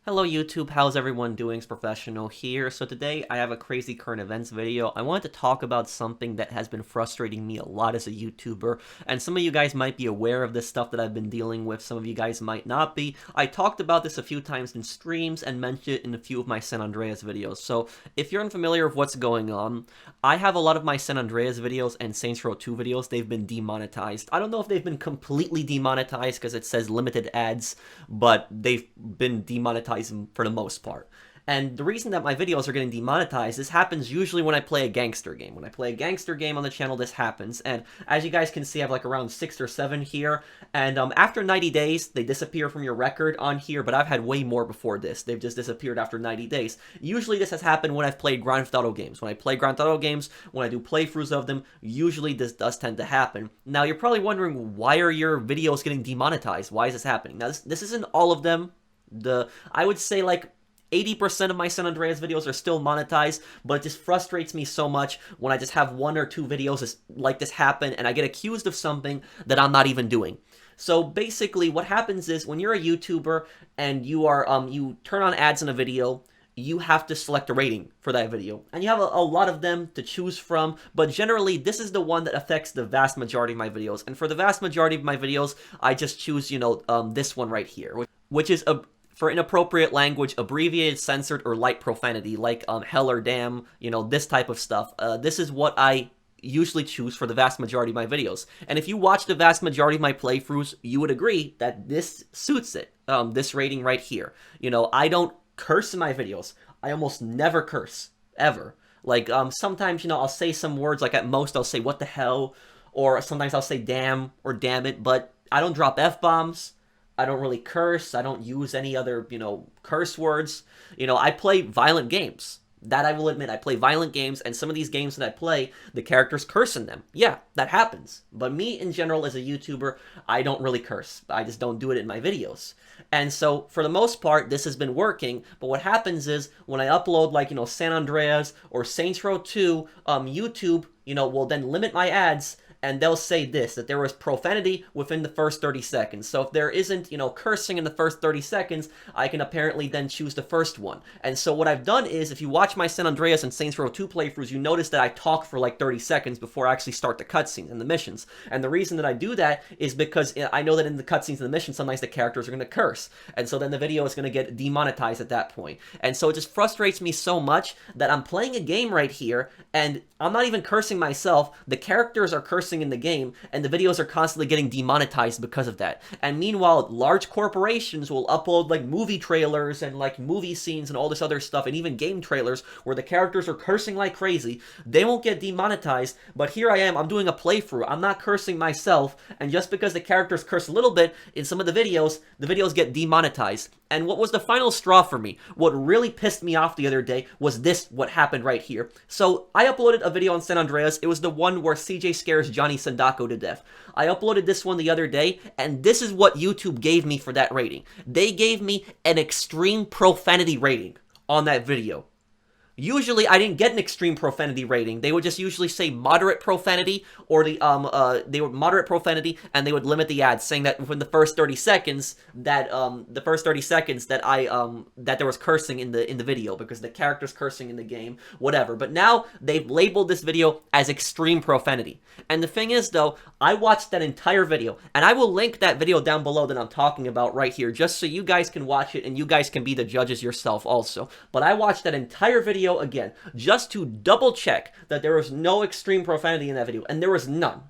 Hello YouTube, how's everyone doing? It's Professional here. So today I have a crazy current events video. I wanted to talk about something that has been frustrating me a lot as a YouTuber, and some of you guys might be aware of this stuff that I've been dealing with, some of you guys might not be. I talked about this a few times in streams and mentioned it in a few of my San Andreas videos. So if you're unfamiliar with what's going on, I have a lot of my San Andreas videos and Saints Row 2 videos, they've been demonetized. I don't know if they've been completely demonetized because it says limited ads, but they've been demonetized for the most part. And the reason that my videos are getting demonetized, this happens usually when I play a gangster game. When I play a gangster game on the channel, this happens. And as you guys can see, I have like around 6 or 7 here. And after 90 days, they disappear from your record on here, but I've had way more before this. They've just disappeared after 90 days. Usually this has happened when I've played Grand Theft Auto games. When I play Grand Theft Auto games, when I do playthroughs of them, usually this does tend to happen. Now, you're probably wondering, why are your videos getting demonetized? Why is this happening? Now, this isn't all of them. I would say like 80% of my San Andreas videos are still monetized, but it just frustrates me so much when I just have 1 or 2 videos like this happen and I get accused of something that I'm not even doing. So basically what happens is when you're a YouTuber and you turn on ads in a video, you have to select a rating for that video. And you have a lot of them to choose from, but generally this is the one that affects the vast majority of my videos. And for the vast majority of my videos, I just choose, this one right here, which is for inappropriate language, abbreviated, censored, or light profanity, like hell or damn, this type of stuff. This is what I usually choose for the vast majority of my videos. And if you watch the vast majority of my playthroughs, you would agree that this suits it, this rating right here. I don't curse in my videos. I almost never curse, ever. Like, sometimes, I'll say some words, like at most I'll say what the hell, or sometimes I'll say damn or damn it, but I don't drop F-bombs. I don't really curse. I don't use any other, curse words. I play violent games. That I will admit. I play violent games, and some of these games that I play, the characters curse in them. Yeah, that happens. But me, in general, as a YouTuber, I don't really curse. I just don't do it in my videos. And so, for the most part, this has been working, but what happens is, when I upload, like, San Andreas or Saints Row 2, YouTube, will then limit my ads, and they'll say this, that there was profanity within the first 30 seconds. So if there isn't, cursing in the first 30 seconds, I can apparently then choose the first one. And so what I've done is, if you watch my San Andreas and Saints Row 2 playthroughs, you notice that I talk for like 30 seconds before I actually start the cutscenes and the missions. And the reason that I do that is because I know that in the cutscenes and the missions, sometimes the characters are going to curse. And so then the video is going to get demonetized at that point. And so it just frustrates me so much that I'm playing a game right here, and I'm not even cursing myself. The characters are cursing in the game, and the videos are constantly getting demonetized because of that. And meanwhile, large corporations will upload like movie trailers and like movie scenes and all this other stuff, and even game trailers where the characters are cursing like crazy. They won't get demonetized, but here I am, I'm doing a playthrough. I'm not cursing myself, and just because the characters curse a little bit in some of the videos get demonetized. And what was the final straw for me, what really pissed me off the other day, was what happened right here. So I uploaded a video on San Andreas. It was the one where CJ scares Johnny Sandako to death. I uploaded this one the other day, and this is what YouTube gave me for that rating. They gave me an extreme profanity rating on that video. Usually, I didn't get an extreme profanity rating. They would just usually say moderate profanity, or they would moderate profanity, and they would limit the ads, saying that within the first 30 seconds that that there was cursing in the video because the character's cursing in the game, whatever. But now they've labeled this video as extreme profanity. And the thing is, though, I watched that entire video, and I will link that video down below that I'm talking about right here, just so you guys can watch it and you guys can be the judges yourself also. But I watched that entire video again, just to double check that there was no extreme profanity in that video, and there was none.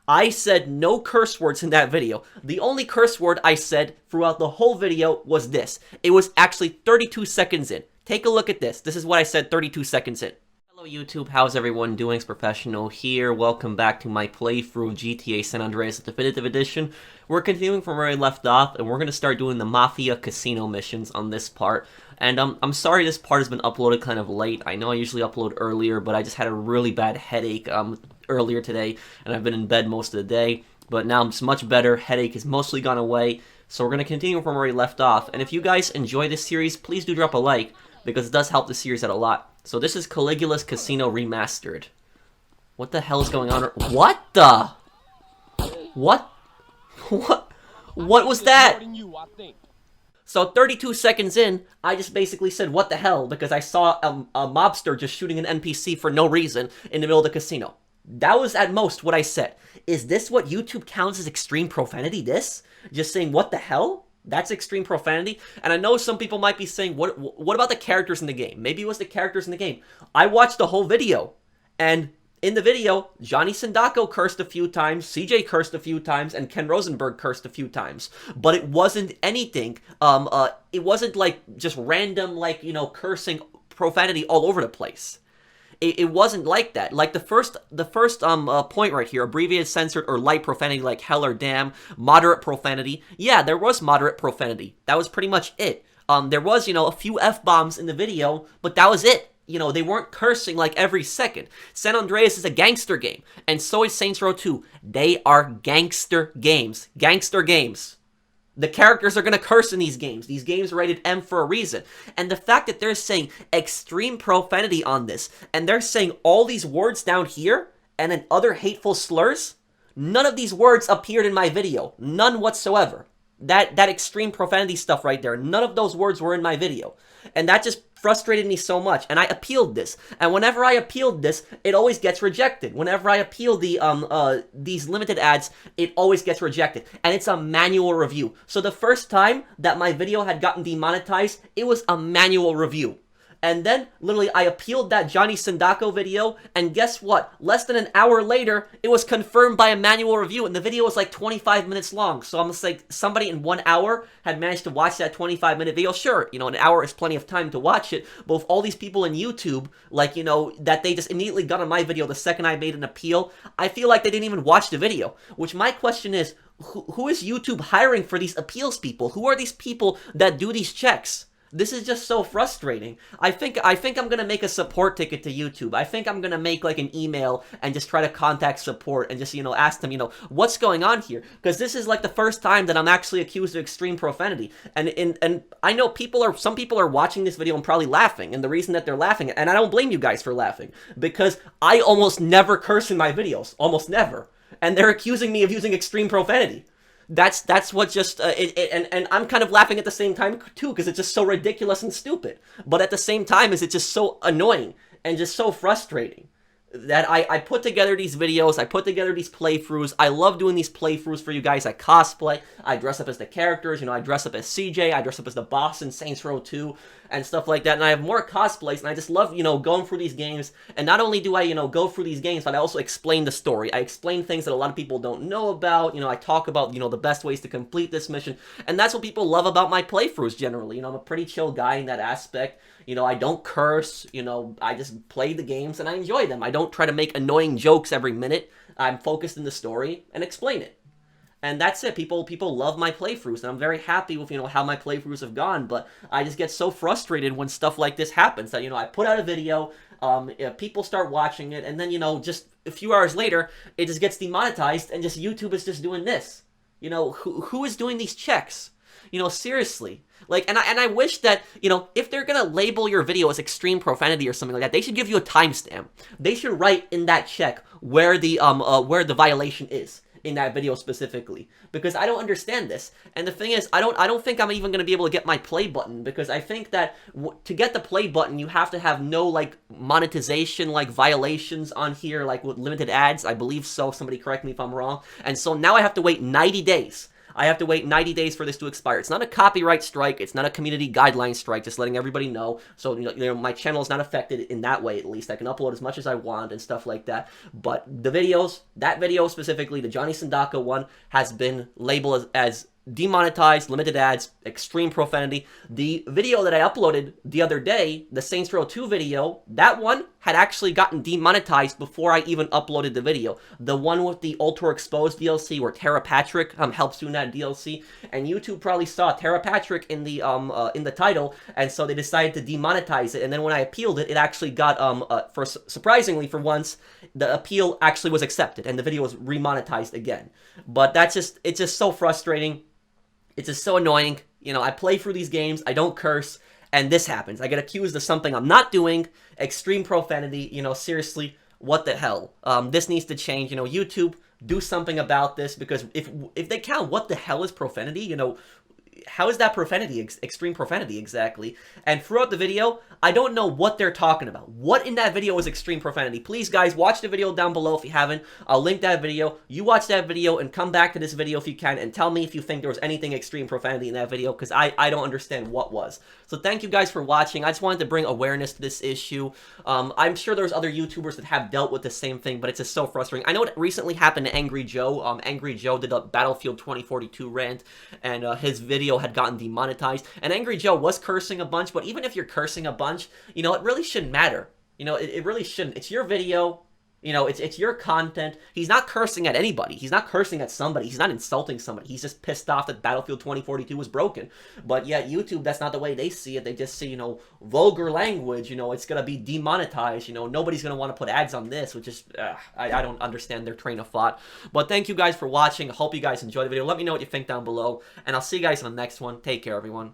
I said no curse words in that video. The only curse word I said throughout the whole video was this. It was actually 32 seconds in. Take a look at this. This is what I said 32 seconds in. Hello YouTube, how's everyone doing? It's Professional here. Welcome back to my playthrough of GTA San Andreas Definitive Edition. We're continuing from where I left off, and we're going to start doing the Mafia Casino missions on this part. And I'm sorry this part has been uploaded kind of late. I know I usually upload earlier, but I just had a really bad headache earlier today, and I've been in bed most of the day. But now it's much better. Headache has mostly gone away, so we're going to continue from where we left off. And if you guys enjoy this series, please do drop a like, because it does help the series out a lot. So this is Caligula's Casino Remastered. What the hell is going on? What the? What? What was that? So 32 seconds in, I just basically said, what the hell, because I saw a mobster just shooting an NPC for no reason in the middle of the casino. That was at most what I said. Is this what YouTube counts as extreme profanity, this? Just saying, what the hell? That's extreme profanity? And I know some people might be saying, what about the characters in the game? Maybe it was the characters in the game. I watched the whole video, and in the video, Johnny Sindacco cursed a few times, CJ cursed a few times, and Ken Rosenberg cursed a few times. But it wasn't anything, it wasn't like just random, like, you know, cursing profanity all over the place. It wasn't like that. Like the first point right here, abbreviated, censored, or light profanity like hell or damn, moderate profanity. Yeah, there was moderate profanity. That was pretty much it. There was, you know, a few F-bombs in the video, but that was it. You know, they weren't cursing like every second. San Andreas is a gangster game, and so is Saints Row 2. They are gangster games. Gangster games. The characters are going to curse in these games. These games are rated M for a reason. And the fact that they're saying extreme profanity on this, and they're saying all these words down here, and then other hateful slurs, none of these words appeared in my video. None whatsoever. That extreme profanity stuff right there, none of those words were in my video. And that just frustrated me so much, and I appealed this. And whenever I appealed this, it always gets rejected. Whenever I appeal these limited ads, it always gets rejected. And it's a manual review. So the first time that my video had gotten demonetized, it was a manual review. And then, literally, I appealed that Johnny Sindacco video, and guess what? Less than an hour later, it was confirmed by a manual review, and the video was like 25 minutes long. So I'm just like, somebody in 1 hour had managed to watch that 25-minute video. Sure, you know, an hour is plenty of time to watch it, but if all these people in YouTube, like, you know, that they just immediately got on my video the second I made an appeal, I feel like they didn't even watch the video. Which my question is, who is YouTube hiring for these appeals people? Who are these people that do these checks? This is just so frustrating. I think I'm gonna make a support ticket to YouTube. I think I'm gonna make like an email and just try to contact support and just, you know, ask them, you know, what's going on here? Because this is like the first time that I'm actually accused of extreme profanity. And I know some people are watching this video and probably laughing. And the reason that they're laughing, and I don't blame you guys for laughing, because I almost never curse in my videos, almost never. And they're accusing me of using extreme profanity. That's what just, and I'm kind of laughing at the same time, too, because it's just so ridiculous and stupid. But at the same time, it's just so annoying and just so frustrating that I put together these videos, I put together these playthroughs. I love doing these playthroughs for you guys. I cosplay, I dress up as the characters, you know, I dress up as CJ, I dress up as the boss in Saints Row 2, and stuff like that. And I have more cosplays, and I just love, you know, going through these games. And not only do I, you know, go through these games, but I also explain the story. I explain things that a lot of people don't know about. You know, I talk about, you know, the best ways to complete this mission. And that's what people love about my playthroughs generally. You know, I'm a pretty chill guy in that aspect. You know, I don't curse, you know, I just play the games and I enjoy them. I don't try to make annoying jokes every minute. I'm focused in the story and explain it. And that's it. People love my playthroughs, and I'm very happy with, you know, how my playthroughs have gone, but I just get so frustrated when stuff like this happens that, you know, I put out a video, people start watching it, and then, you know, just a few hours later, it just gets demonetized, and just YouTube is just doing this. You know, who is doing these checks? You know, seriously. Like, and I wish that, you know, if they're gonna label your video as extreme profanity or something like that, they should give you a timestamp. They should write in that check where the violation is in that video specifically, because I don't understand this. And the thing is, I don't think I'm even gonna be able to get my play button, because I think that to get the play button, you have to have no like monetization like violations on here, like with limited ads. I believe so. Somebody correct me if I'm wrong. And so now I have to wait 90 days. I have to wait 90 days for this to expire. It's not a copyright strike. It's not a community guideline strike, just letting everybody know. So, you know, my channel is not affected in that way, at least. I can upload as much as I want and stuff like that. But the videos, that video specifically, the Johnny Sindacco one, has been labeled as demonetized, limited ads, extreme profanity. The video that I uploaded the other day, the Saints Row 2 video, that one had actually gotten demonetized before I even uploaded the video. The one with the Ultra Exposed DLC, where Tara Patrick helps you in that DLC, and YouTube probably saw Tara Patrick in the title, and so they decided to demonetize it. And then when I appealed it, it actually got surprisingly for once, the appeal actually was accepted, and the video was remonetized again. But it's just so frustrating. It's just so annoying. You know, I play through these games, I don't curse, and this happens. I get accused of something I'm not doing, extreme profanity. You know, seriously, what the hell? This needs to change. You know, YouTube, do something about this, because if they count what the hell is profanity, you know, how is that profanity, extreme profanity exactly? And throughout the video, I don't know what they're talking about. What in that video is extreme profanity? Please, guys, watch the video down below if you haven't. I'll link that video. You watch that video and come back to this video if you can and tell me if you think there was anything extreme profanity in that video, because I don't understand what was. So thank you guys for watching. I just wanted to bring awareness to this issue. I'm sure there's other YouTubers that have dealt with the same thing, but it's just so frustrating. I know it recently happened to Angry Joe. Angry Joe did a Battlefield 2042 rant, and his video had gotten demonetized. And Angry Joe was cursing a bunch, but even if you're cursing a bunch, you know, it really shouldn't matter. You know, it really shouldn't. It's your video. You know, it's your content. He's not cursing at anybody. He's not cursing at somebody. He's not insulting somebody. He's just pissed off that Battlefield 2042 was broken. But yet YouTube, that's not the way they see it. They just see, you know, vulgar language. You know, it's going to be demonetized. You know, nobody's going to want to put ads on this, which is, I don't understand their train of thought. But thank you guys for watching. I hope you guys enjoyed the video. Let me know what you think down below. And I'll see you guys in the next one. Take care, everyone.